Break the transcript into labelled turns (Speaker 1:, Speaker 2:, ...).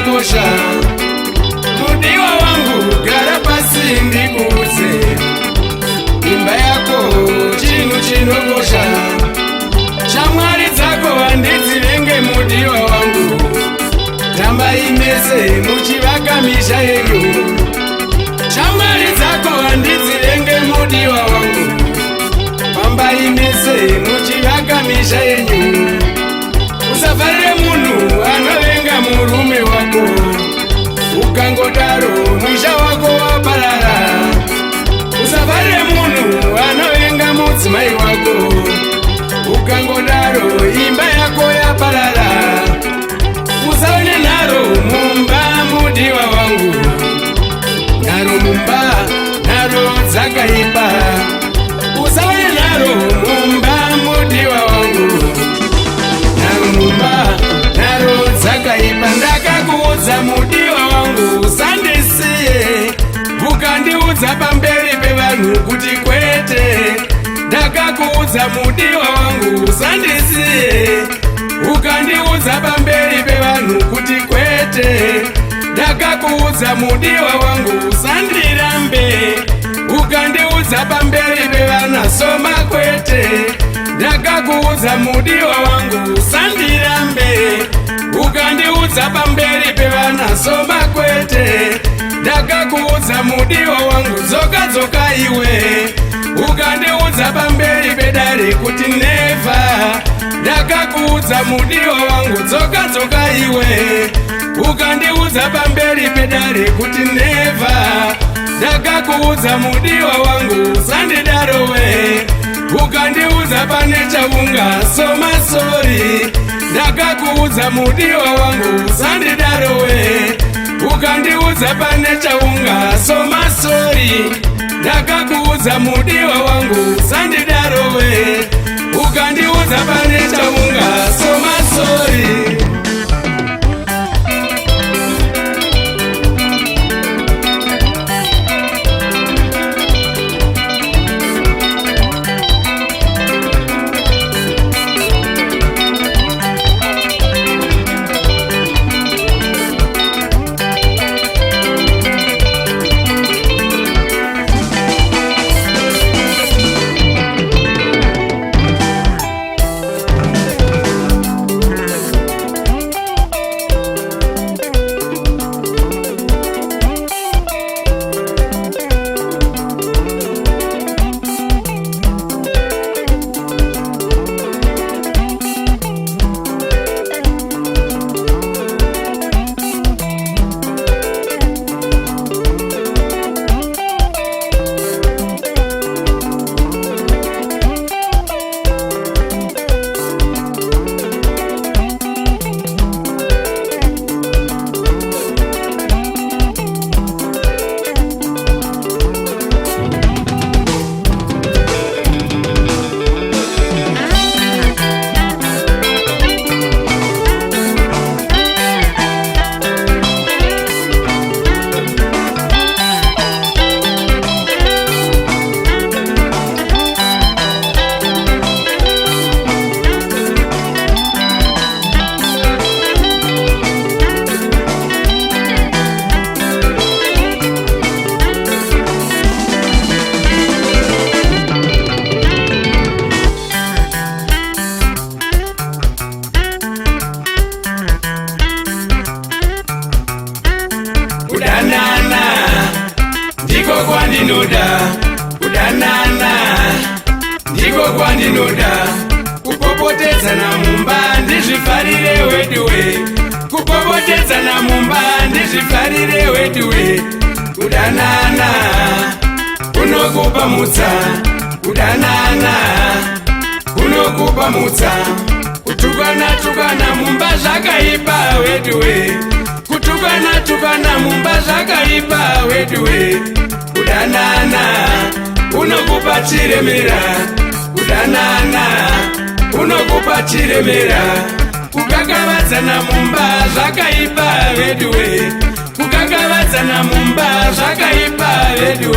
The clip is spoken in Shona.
Speaker 1: chinokosha. Mudiwa wangu gara pasi ndikuudze, imba yako chinhu chinokosha. Shamwari dzako handidzivenge mudiwa wangu, tambai mese muchivaka misha yenyu. Shamwari dzako handidzivenge mudiwa wangu, pambai mese muchivaka misha yenyu. Usafarire munhu anovenga murume wako, ukangodaro musha wako waparara. Usafarire munhu anovenga mudzimai wako, ukangodaro imba yako yaparara. Usaone nharo mumba mudiwa wangu, nharo mumba, nharo dzakaipa. Usaone nharo mumba mudiwa wangu, nharo mumba, nharo dzakaipa. Ndakakuudza mudiwa wangu usandisiye, ukandiudza pamberi pevanhu kuti kwete. Ndakakuudza mudiwa wangu usandisiye, ukandiudza pamberi pevanhu kuti kwete. Ndakakuudza mudiwa wangu usandirambe, ukandiudza pamberi pevana soma kwete. Ndakakuudza mudiwa wangu usandirambe, ukandiudza pamberi pevana soma kwete. Ndakakuudza mudiwa wangu dzoka dzoka iwe, ukandiudza pamberi pedare kuti never. Ndakakuudza mudiwa wangu dzoka dzoka iwe, ukandiudza pamberi pedare kuti never. Ndakakuudza mudiwa wangu usandidarowe, ukandiudza pane chaunga soma sorry. Ndakakuudza mudiwa wangu usandidarowe, ukandiudza pane chaunga soma sorry. Ndakakuudza mudiwa wangu usandidarowe, ukandiudza pane chaunga soma sorry. Kudanana ndiko kwandinoda, kupopotedzana mumba ndizvifarire weduwe, kupopotedzana mumba ndizvifarire weduwe. Kudanana kunokupa mutsa, kudanana kunokupa mutsa. Kutukana tukana mumba zvakaipa weduwe, kutukana tukana mumba zvakaipa weduwe. Kudanana unokupa chiremera, kudanana unokupa chiremera. Kukakavadzana mumba zvakaipa weduwe, kukakavadzana mumba zvakaipa weduwe.